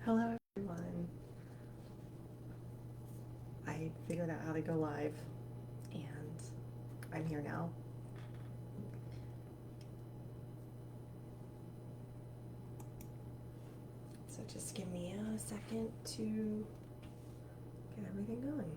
Hello everyone. I figured out how to go live and I'm here now. So just give me a second to get everything going.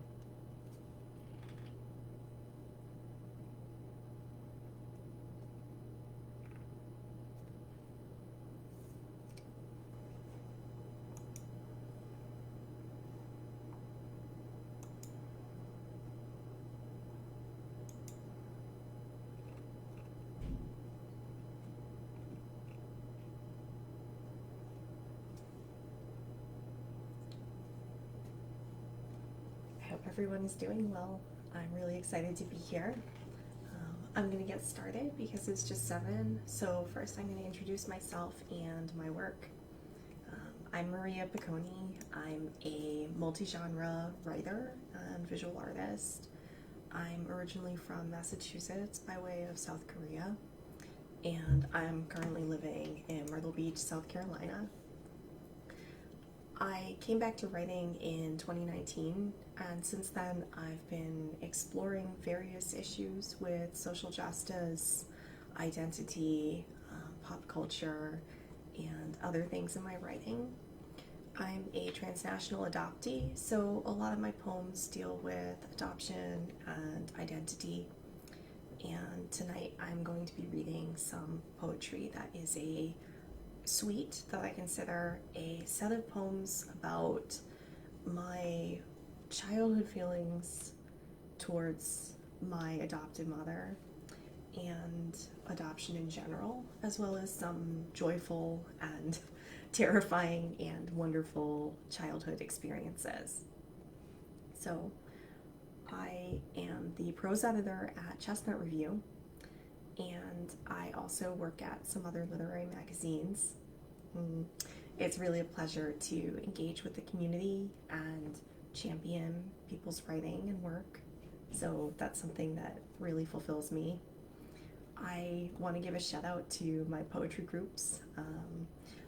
I hope everyone is doing well. I'm really excited to be here. I'm going to get started because it's just 7. So first I'm going to introduce myself and my work. I'm Maria Picone. I'm a multi-genre writer and visual artist. I'm originally from Massachusetts by way of South Korea, and I'm currently living in Myrtle Beach, South Carolina. I came back to writing in 2019, and since then I've been exploring various issues with social justice, identity, pop culture, and other things in my writing. I'm a transnational adoptee, so a lot of my poems deal with adoption and identity. And tonight I'm going to be reading some poetry that is a suite that I consider a set of poems about my childhood feelings towards my adopted mother and adoption in general, as well as some joyful and terrifying and wonderful childhood experiences. So I am the prose editor at Chestnut Review, and I also work at some other literary magazines. It's really a pleasure to engage with the community and champion people's writing and work, so that's something that really fulfills me. I want to give a shout out to my poetry groups,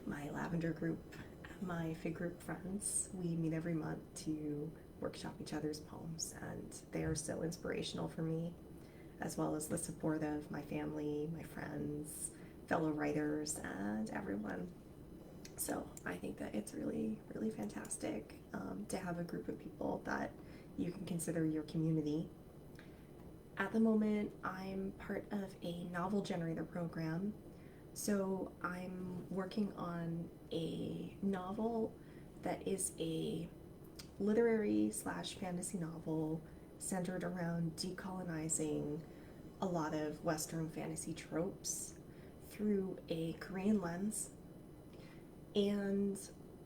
my Lavender group, my Fig group friends. We meet every month to workshop each other's poems, and they are so inspirational for me, as well as the support of my family, my friends, fellow writers, and everyone. So I think that it's really, really fantastic to have a group of people that you can consider your community. At the moment, I'm part of a novel generator program. So I'm working on a novel that is a literary slash fantasy novel centered around decolonizing a lot of Western fantasy tropes through a Korean lens. And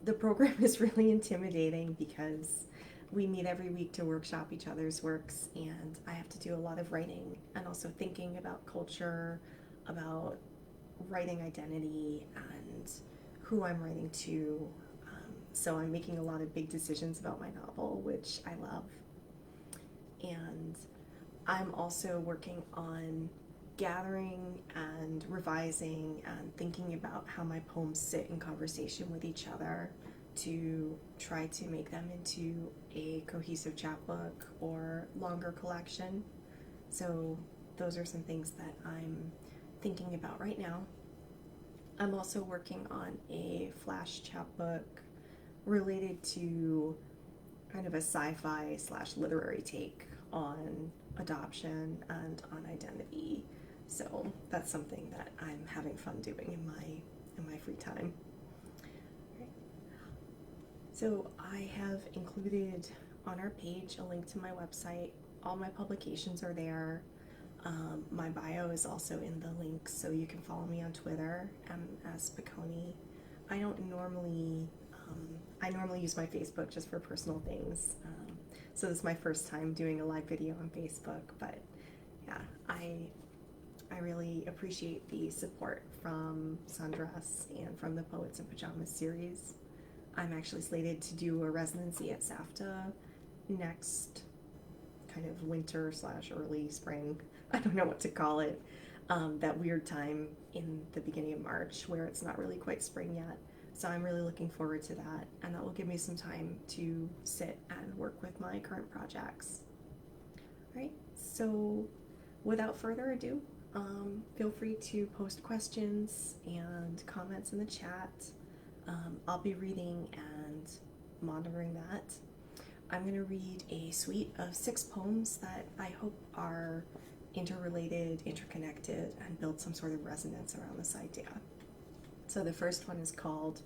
the program is really intimidating because we meet every week to workshop each other's works, and I have to do a lot of writing and also thinking about culture, about writing identity, and who I'm writing to. So I'm making a lot of big decisions about my novel, which I love. And I'm also working on gathering and revising and thinking about how my poems sit in conversation with each other to try to make them into a cohesive chapbook or longer collection. So those are some things that I'm thinking about right now. I'm also working on a flash chapbook related to kind of a sci-fi slash literary take on adoption and on identity. So that's something that I'm having fun doing in my free time. So I have included on our page a link to my website. All my publications are there. My bio is also in the links, so you can follow me on Twitter, MS Picone. I normally use my Facebook just for personal things. So this is my first time doing a live video on Facebook, but yeah, I really appreciate the support from Sundress and from the Poets in Pajamas series. I'm actually slated to do a residency at SAFTA next kind of winter slash early spring. I don't know what to call it. That weird time in the beginning of March where it's not really quite spring yet. So I'm really looking forward to that, and that will give me some time to sit and work with my current projects. All right, so without further ado, feel free to post questions and comments in the chat. I'll be reading and monitoring that. I'm going to read a suite of 6 poems that I hope are interrelated, interconnected, and build some sort of resonance around this idea. So the first one is called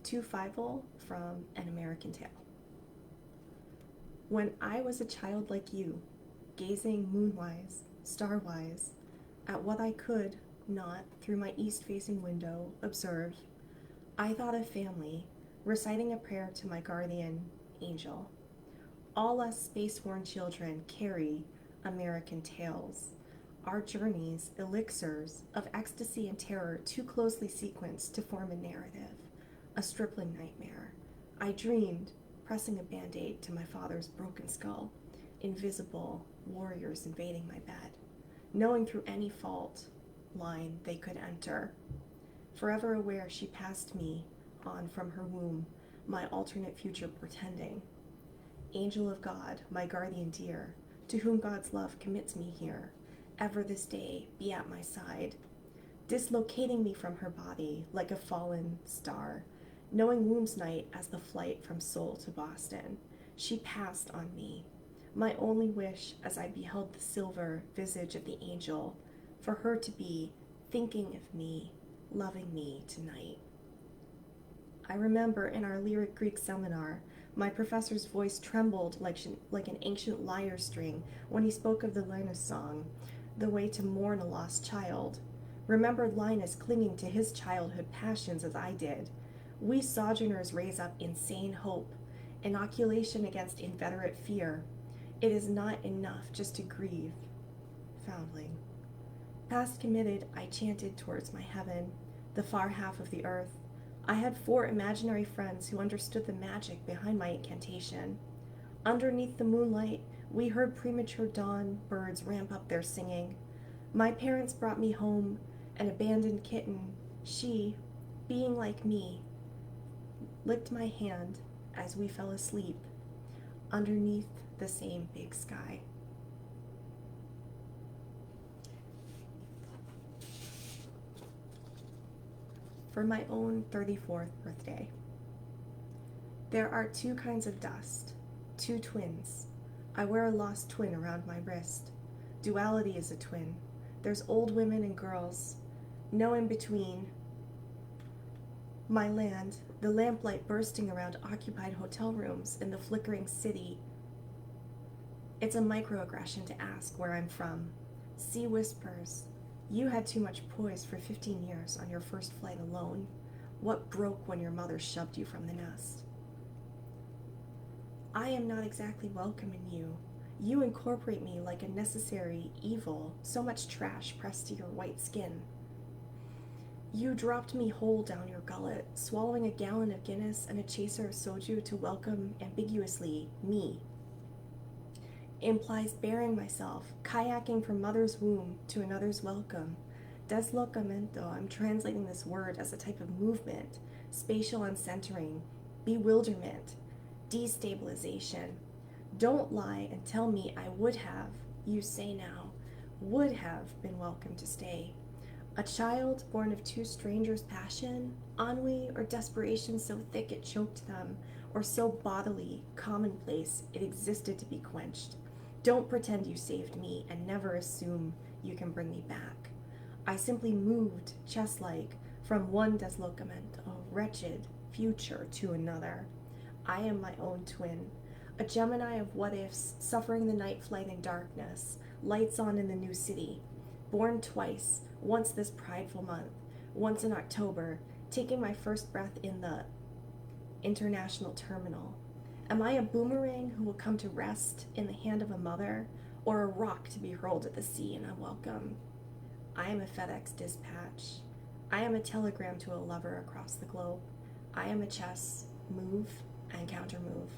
To Fievel from An American Tale. When I was a child like you, gazing moonwise, starwise, at what I could not, through my east-facing window, observe, I thought of family, reciting a prayer to my guardian angel. All us space-worn children carry American tales, our journeys elixirs of ecstasy and terror too closely sequenced to form a narrative, a stripling nightmare. I dreamed, pressing a band-aid to my father's broken skull, invisible warriors invading my bed, knowing through any fault line they could enter. Forever aware she passed me on from her womb, my alternate future portending. Angel of God, my guardian dear, to whom God's love commits me here, ever this day be at my side, dislocating me from her body like a fallen star, knowing womb's night as the flight from Seoul to Boston. She passed on me, my only wish as I beheld the silver visage of the angel, for her to be thinking of me, loving me tonight. I remember in our lyric Greek seminar, my professor's voice trembled like an ancient lyre string when he spoke of the Lighthouse Song, the way to mourn a lost child. Remembered Linus clinging to his childhood passions as I did. We sojourners raise up insane hope, inoculation against inveterate fear. It is not enough just to grieve. Foundling. Past committed, I chanted towards my heaven, the far half of the earth. I had 4 imaginary friends who understood the magic behind my incantation. Underneath the moonlight, we heard premature dawn birds ramp up their singing. My parents brought me home an abandoned kitten. She, being like me, licked my hand as we fell asleep underneath the same big sky. For my own 34th birthday. There are 2 kinds of dust, 2 twins. I wear a lost twin around my wrist. Duality is a twin. There's old women and girls, no in between. My land, the lamplight bursting around occupied hotel rooms in the flickering city. It's a microaggression to ask where I'm from. Sea whispers. You had too much poise for 15 years on your first flight alone. What broke when your mother shoved you from the nest? I am not exactly welcome in you. You incorporate me like a necessary evil, so much trash pressed to your white skin. You dropped me whole down your gullet, swallowing a gallon of Guinness and a chaser of soju to welcome, ambiguously, me. Implies bearing myself, kayaking from mother's womb to another's welcome. Deslocamento, I'm translating this word as a type of movement, spatial uncentering, bewilderment, destabilization. Don't lie and tell me I would have, you say now, would have been welcome to stay. A child born of 2 strangers' passion, ennui, or desperation so thick it choked them, or so bodily, commonplace, it existed to be quenched. Don't pretend you saved me and never assume you can bring me back. I simply moved, chess-like, from one deslocamento, wretched future to another. I am my own twin, a Gemini of what-ifs, suffering the night flight in darkness, lights on in the new city. Born twice, once this prideful month, once in October, taking my first breath in the international terminal. Am I a boomerang who will come to rest in the hand of a mother, or a rock to be hurled at the sea and unwelcome? I am a FedEx dispatch. I am a telegram to a lover across the globe. I am a chess, move and countermove.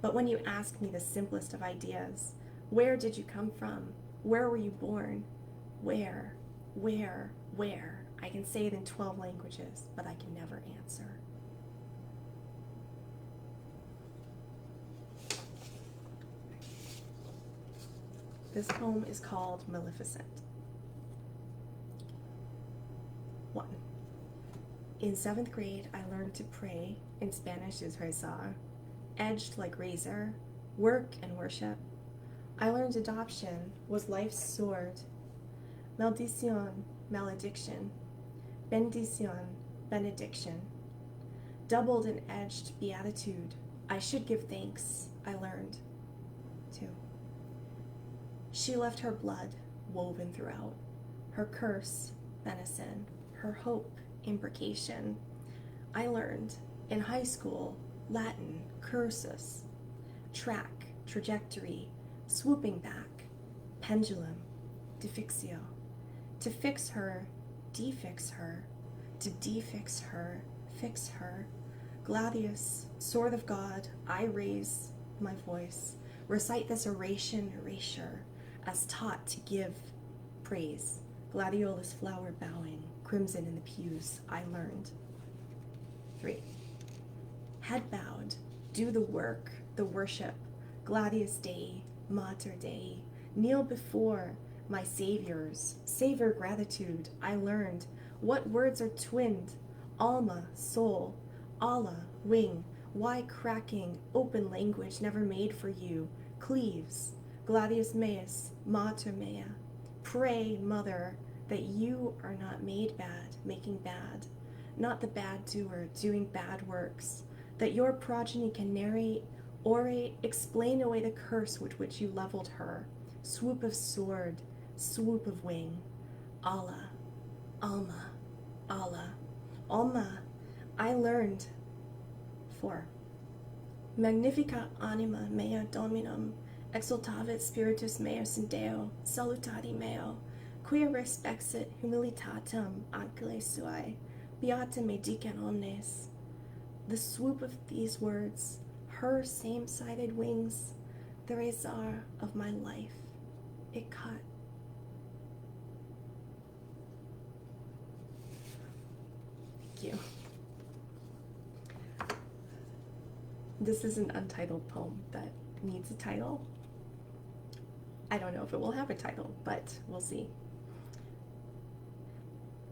But when you ask me the simplest of ideas, where did you come from? Where were you born? Where? I can say it in 12 languages, but I can never answer. This poem is called Maleficent. 1. In 7th grade, I learned to pray. In Spanish is rezar. Edged like razor, work and worship. I learned adoption was life's sword. Maldición, malediction. Bendición, benediction. Doubled and edged beatitude. I should give thanks, I learned. 2. She left her blood woven throughout. Her curse, benison. Her hope, imprecation. I learned in high school Latin, cursus. Track, trajectory, swooping back. Pendulum, defixio. To fix her, defix her. To defix her, fix her. Gladius, sword of God, I raise my voice. Recite this oration, erasure, as taught to give praise. Gladiolus flower bowing, crimson in the pews, I learned. 3. Head bowed, do the work, the worship. Gladius Dei, Mater Dei. Kneel before my saviors, savor gratitude, I learned. What words are twinned? Alma, soul. Allah, wing. Why cracking, open language never made for you? Cleaves, Gladius Meus, Mater Mea. Pray, mother, that you are not made bad, making bad. Not the bad doer, doing bad works. That your progeny can narrate, orate, explain away the curse with which you leveled her. Swoop of sword, swoop of wing. Allah, Alma, Allah, Alma, I learned. 4. Magnificat anima mea dominum, exultavit spiritus meus in Deo, salutati meo, quia respexit humilitatem ancile suae, beata me dicen omnes. The swoop of these words, her same-sided wings, the razor of my life, it cut. Thank you. This is an untitled poem that needs a title. I don't know if it will have a title, but we'll see.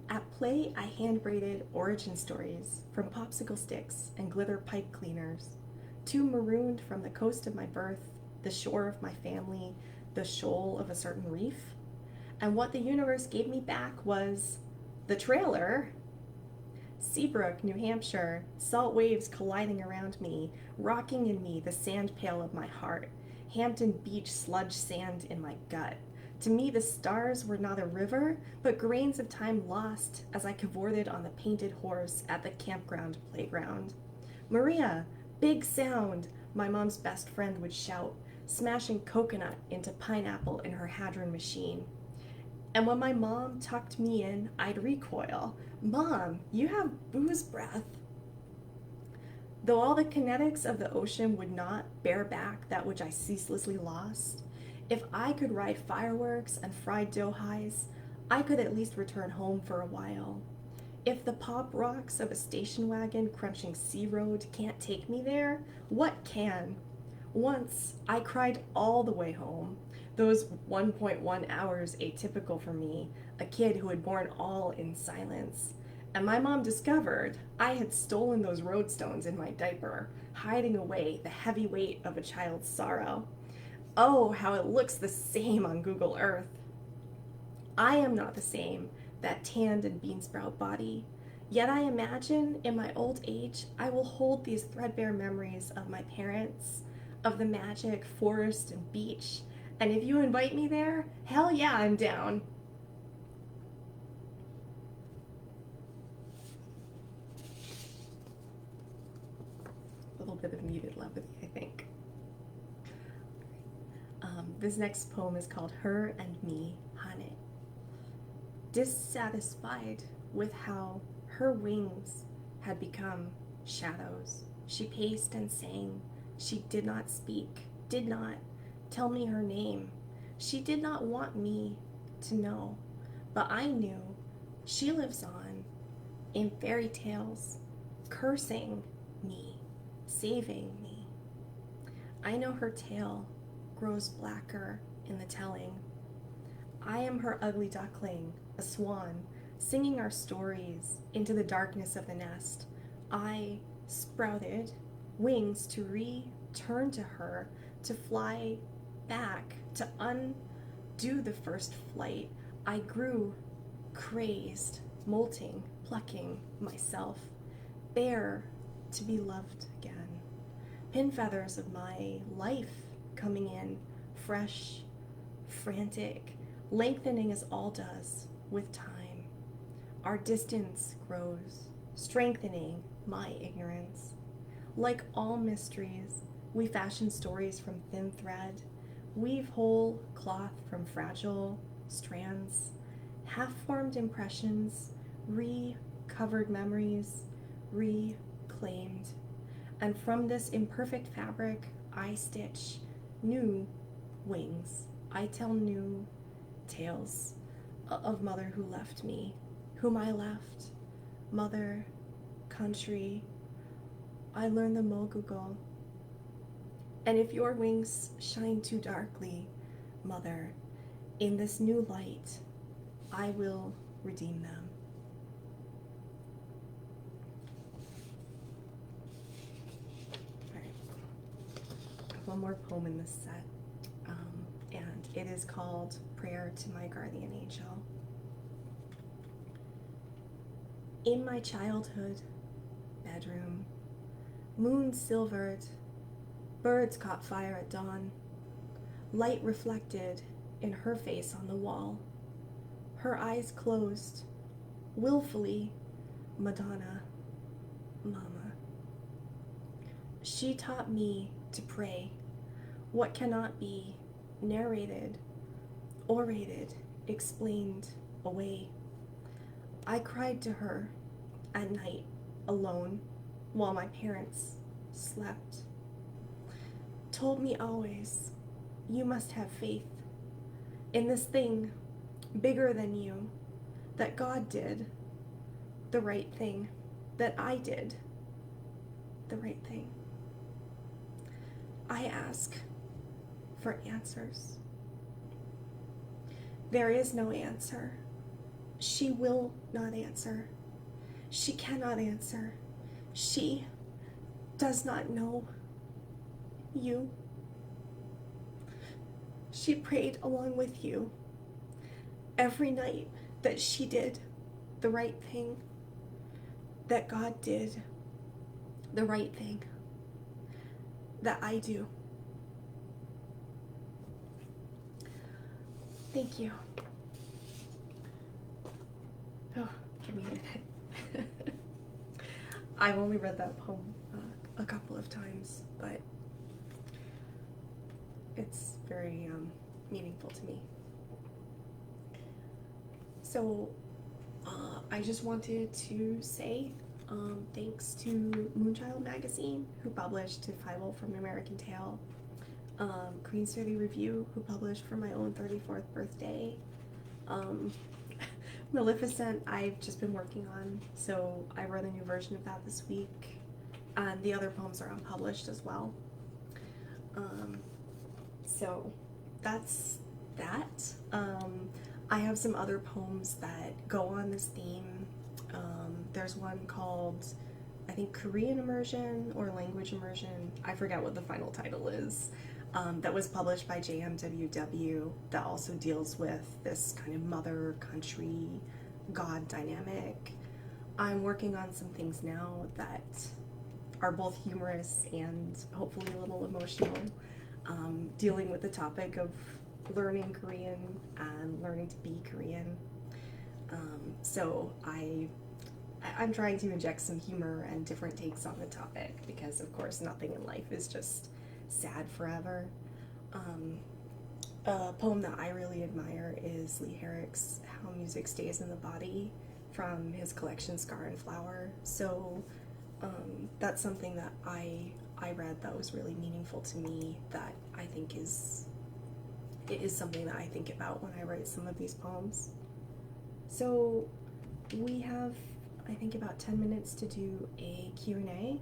At play, I hand-braided origin stories from popsicle sticks and glitter pipe cleaners, too marooned from the coast of my birth, the shore of my family, the shoal of a certain reef. And what the universe gave me back was the trailer. Seabrook, New Hampshire, salt waves colliding around me, rocking in me the sand pail of my heart, Hampton Beach sludge sand in my gut. To me, the stars were not a river, but grains of time lost as I cavorted on the painted horse at the campground playground. Maria, big sound, my mom's best friend would shout, smashing coconut into pineapple in her Hadron machine. And when my mom tucked me in, I'd recoil. Mom, you have booze breath. Though all the kinetics of the ocean would not bear back that which I ceaselessly lost, if I could ride fireworks and fried dough highs, I could at least return home for a while. If the pop rocks of a station wagon crunching sea road can't take me there, what can? Once, I cried all the way home. Those 1.1 hours atypical for me, a kid who had borne all in silence. And my mom discovered I had stolen those roadstones in my diaper, hiding away the heavy weight of a child's sorrow. Oh, how it looks the same on Google Earth. I am not the same, that tanned and beansprout body. Yet I imagine in my old age I will hold these threadbare memories of my parents, of the magic forest and beach. And if you invite me there, hell yeah, I'm down. A little bit of muted levity, I think. This next poem is called Her and Me, Hane. Dissatisfied with how her wings had become shadows, she paced and sang. She did not speak, did not tell me her name. She did not want me to know, but I knew she lives on in fairy tales, cursing me, saving me. I know her tail grows blacker in the telling. I am her ugly duckling, a swan, singing our stories into the darkness of the nest. I sprouted wings to return to her, to fly back, to undo the first flight. I grew crazed, molting, plucking myself, bare to be loved again. Pin feathers of my life coming in, fresh, frantic, lengthening as all does with time. Our distance grows, strengthening my ignorance. Like all mysteries, we fashion stories from thin thread, weave whole cloth from fragile strands, half-formed impressions, recovered memories, reclaimed. And from this imperfect fabric, I stitch new wings. I tell new tales of mother who left me, whom I left, mother, country. I learn the Mogugo. And if your wings shine too darkly, mother, in this new light, I will redeem them. All right. I have one more poem in this set, and it is called Prayer to My Guardian Angel. In my childhood bedroom, moon silvered, birds caught fire at dawn, light reflected in her face on the wall, her eyes closed, willfully, Madonna, Mama. She taught me to pray what cannot be narrated, orated, explained away. I cried to her at night alone while my parents slept. Told me always, you must have faith in this thing bigger than you, that God did the right thing, that I did the right thing. I ask for answers. There is no answer. She will not answer. She cannot answer. She does not know you. She prayed along with you every night that she did the right thing, that God did the right thing, that I do. Thank you. Oh, give me a minute. I've only read that poem a couple of times, but it's very meaningful to me. So I just wanted to say thanks to Moonchild Magazine, who published To Fievel from an American Tale, Queen City Review, who published for my own 34th birthday, Maleficent I've just been working on, so I wrote a new version of that this week, and the other poems are unpublished as well. So that's that. I have some other poems that go on this theme. There's one called, I think, Korean Immersion or Language Immersion. I forget what the final title is. That was published by JMWW, that also deals with this kind of mother, country, God dynamic. I'm working on some things now that are both humorous and hopefully a little emotional, dealing with the topic of learning Korean and learning to be Korean. So I'm trying to inject some humor and different takes on the topic, because of course nothing in life is just sad forever. A poem that I really admire is Lee Herrick's How Music Stays in the Body from his collection Scar and Flower. So that's something that I read that was really meaningful to me, that I think it is something that I think about when I write some of these poems. So we have, I think, about 10 minutes to do a Q&A.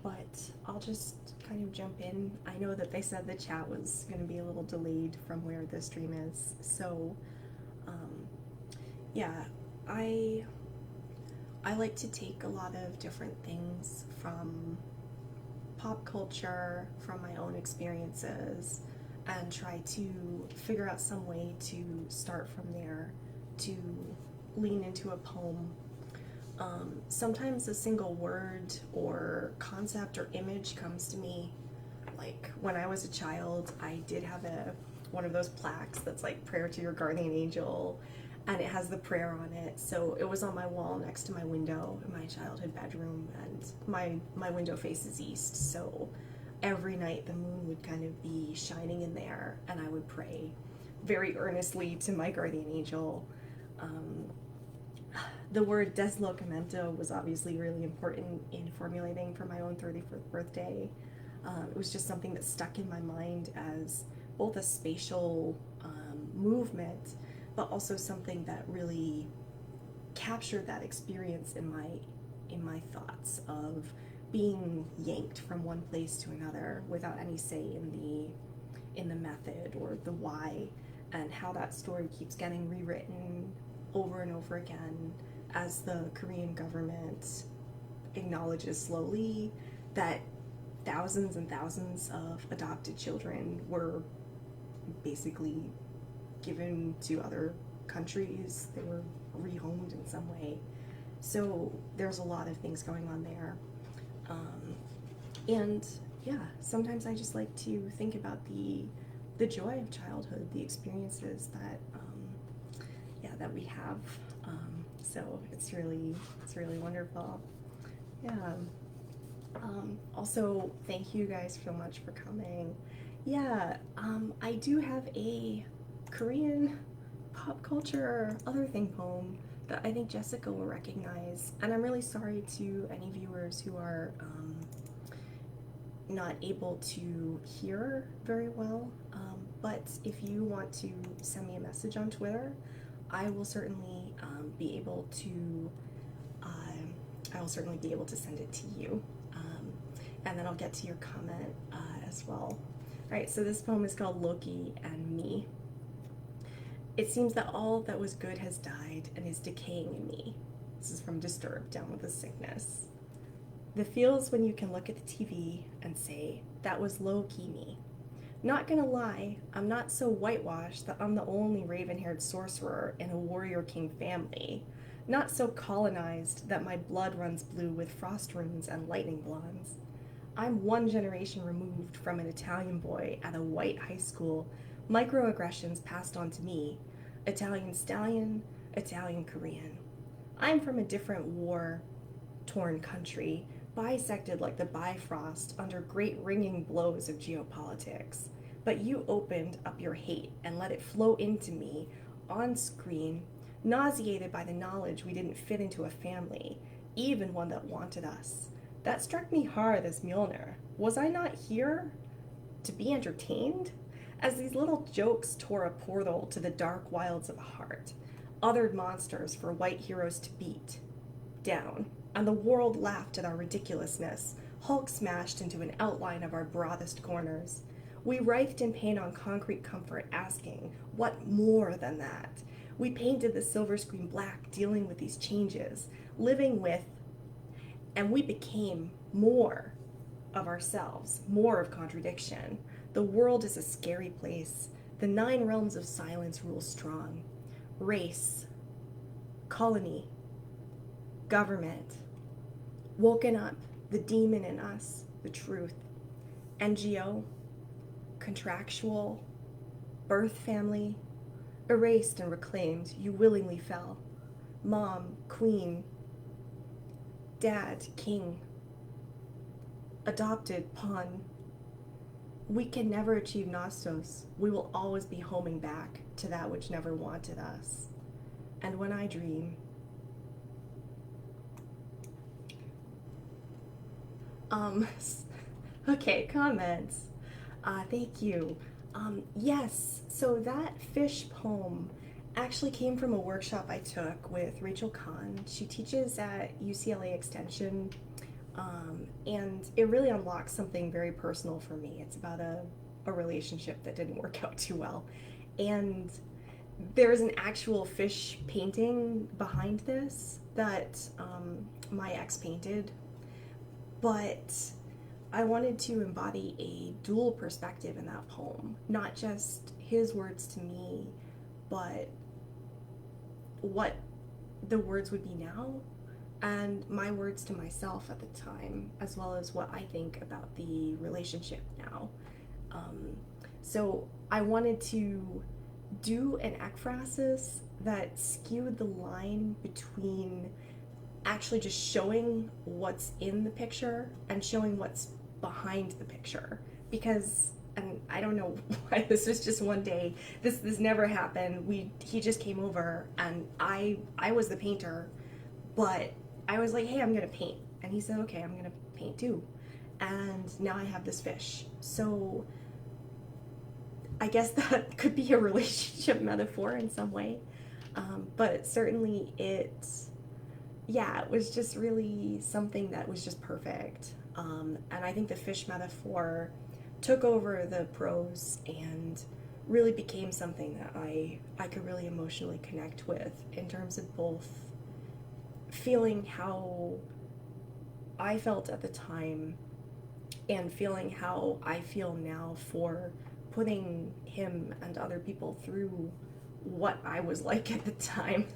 but I'll just kind of jump in. I know that they said the chat was going to be a little delayed from where the stream is, so yeah, I like to take a lot of different things from pop culture, from my own experiences, and try to figure out some way to start from there, to lean into a poem. Sometimes a single word or concept or image comes to me. Like when I was a child, I did have one of those plaques that's like prayer to your guardian angel, and it has the prayer on it. So it was on my wall next to my window in my childhood bedroom, and my window faces east, so every night the moon would kind of be shining in there, and I would pray very earnestly to my guardian angel. The word deslocamento was obviously really important in formulating for my own 34th birthday. It was just something that stuck in my mind as both a spatial movement, but also something that really captured that experience in my thoughts of being yanked from one place to another without any say in the method or the why, and how that story keeps getting rewritten over and over again as the Korean government acknowledges slowly that thousands and thousands of adopted children were basically given to other countries. They were rehomed in some way. So there's a lot of things going on there. And yeah, sometimes I just like to think about the joy of childhood, the experiences that that we have. So it's really wonderful. Yeah. Also, thank you guys so much for coming. Yeah, I do have a Korean pop culture other thing poem that I think Jessica will recognize, and I'm really sorry to any viewers who are not able to hear very well, but if you want to send me a message on Twitter, I will certainly be able to send it to you, and then I'll get to your comment as well. All right, so this poem is called Loki and Me. It seems that all that was good has died and is decaying in me. This is from Disturbed, Down with the Sickness. The feels when you can look at the TV and say, that was low-key me. Not gonna lie, I'm not so whitewashed that I'm the only raven-haired sorcerer in a warrior king family. Not so colonized that my blood runs blue with frost runes and lightning blondes. I'm one generation removed from an Italian boy at a white high school, microaggressions passed on to me, Italian stallion, Italian Korean. I'm from a different war-torn country, bisected like the Bifrost under great ringing blows of geopolitics. But you opened up your hate and let it flow into me on screen, nauseated by the knowledge we didn't fit into a family, even one that wanted us. That struck me hard as Mjolnir. Was I not here to be entertained? As these little jokes tore a portal to the dark wilds of a heart, othered monsters for white heroes to beat down, and the world laughed at our ridiculousness, Hulk smashed into an outline of our broadest corners. We writhed in pain on concrete comfort, asking, what more than that? We painted the silver screen black, dealing with these changes, living with, and we became more of ourselves, more of contradiction. The world is a scary place. The 9 realms of silence rule strong. Race, colony, government, woken up, the demon in us, the truth. NGO, contractual, birth family, erased and reclaimed, you willingly fell. Mom, queen, dad, king, adopted, pawn. We can never achieve Nostos. We will always be homing back to that which never wanted us. And when I dream, okay, comments. Thank you. Yes, so that fish poem actually came from a workshop I took with Rachel Kahn. She teaches at UCLA Extension. And it really unlocks something very personal for me. It's about a relationship that didn't work out too well. And there's an actual fish painting behind this that my ex painted, but I wanted to embody a dual perspective in that poem, not just his words to me, but what the words would be now and my words to myself at the time, as well as what I think about the relationship now. So I wanted to do an ekphrasis that skewed the line between actually just showing what's in the picture and showing what's behind the picture, because, and I don't know why this was just one day, this never happened. He just came over and I was the painter, but I was like, hey, I'm gonna paint, and he said, okay, I'm gonna paint too, and now I have this fish. So I guess that could be a relationship metaphor in some way, but certainly it was just really something that was just perfect. And I think the fish metaphor took over the prose and really became something that I could really emotionally connect with, in terms of both feeling how I felt at the time and feeling how I feel now for putting him and other people through what I was like at the time.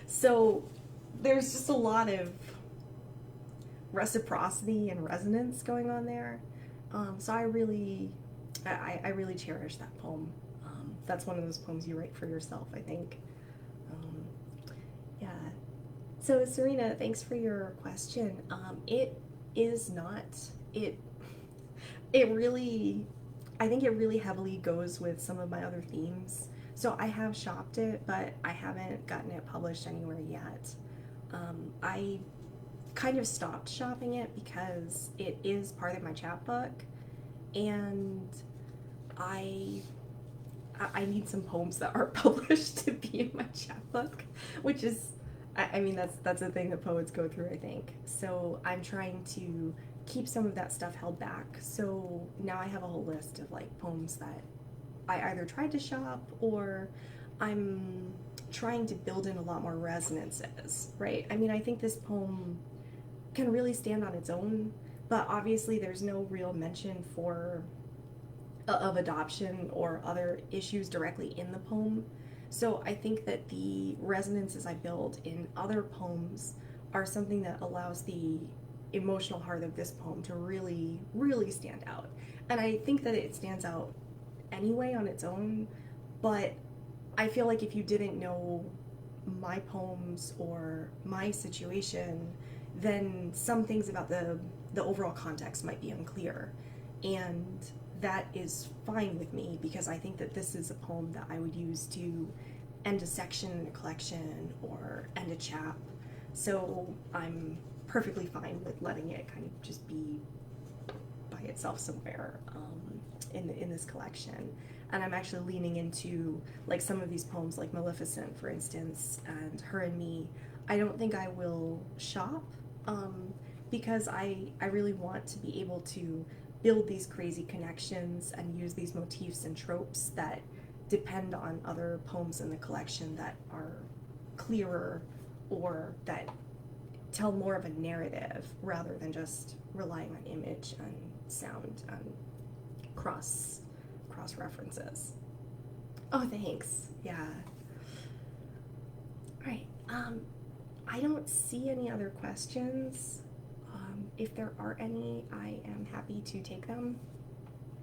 So there's just a lot of reciprocity and resonance going on there. So I really cherish that poem. That's one of those poems you write for yourself, I think. Yeah. So Serena, thanks for your question. It is not, it really, I think it really heavily goes with some of my other themes. So I have shopped it, but I haven't gotten it published anywhere yet. I kind of stopped shopping it because it is part of my chapbook, and I need some poems that aren't published to be in my chapbook, which is, I mean, that's a thing that poets go through, I think. So I'm trying to keep some of that stuff held back. So now I have a whole list of like poems that I either tried to shop, or I'm trying to build in a lot more resonances, right? I mean, I think this poem can really stand on its own, but obviously there's no real mention of adoption or other issues directly in the poem. So I think that the resonances I build in other poems are something that allows the emotional heart of this poem to really, really stand out. And I think that it stands out anyway on its own, but I feel like if you didn't know my poems or my situation, then some things about the overall context might be unclear. And that is fine with me, because I think that this is a poem that I would use to end a section in a collection or end a chap. So I'm perfectly fine with letting it kind of just be by itself somewhere in this collection. And I'm actually leaning into like some of these poems, like Maleficent, for instance, and Her and Me. I don't think I will shop, because I really want to be able to build these crazy connections and use these motifs and tropes that depend on other poems in the collection that are clearer, or that tell more of a narrative rather than just relying on image and sound and cross references. Oh, thanks. Yeah. All right. I don't see any other questions. If there are any, I am happy to take them,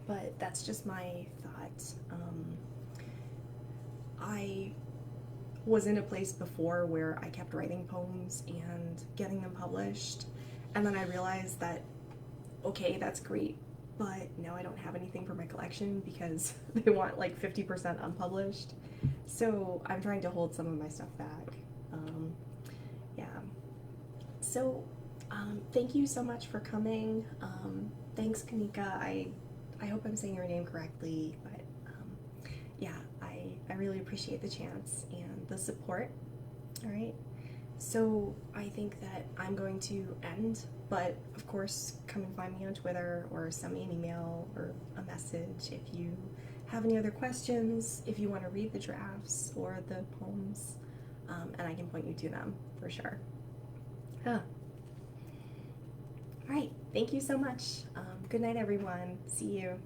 but that's just my thought. I was in a place before where I kept writing poems and getting them published, and then I realized that, okay, that's great, but now I don't have anything for my collection because they want like 50% unpublished. So I'm trying to hold some of my stuff back. Yeah. So thank you so much for coming. Thanks, Kanika. I hope I'm saying your name correctly, but yeah, I really appreciate the chance and the support. All right. So I think that I'm going to end, but of course, come and find me on Twitter or send me an email or a message if you have any other questions, if you want to read the drafts or the poems, and I can point you to them for sure. All right, thank you so much. Good night, everyone. See you.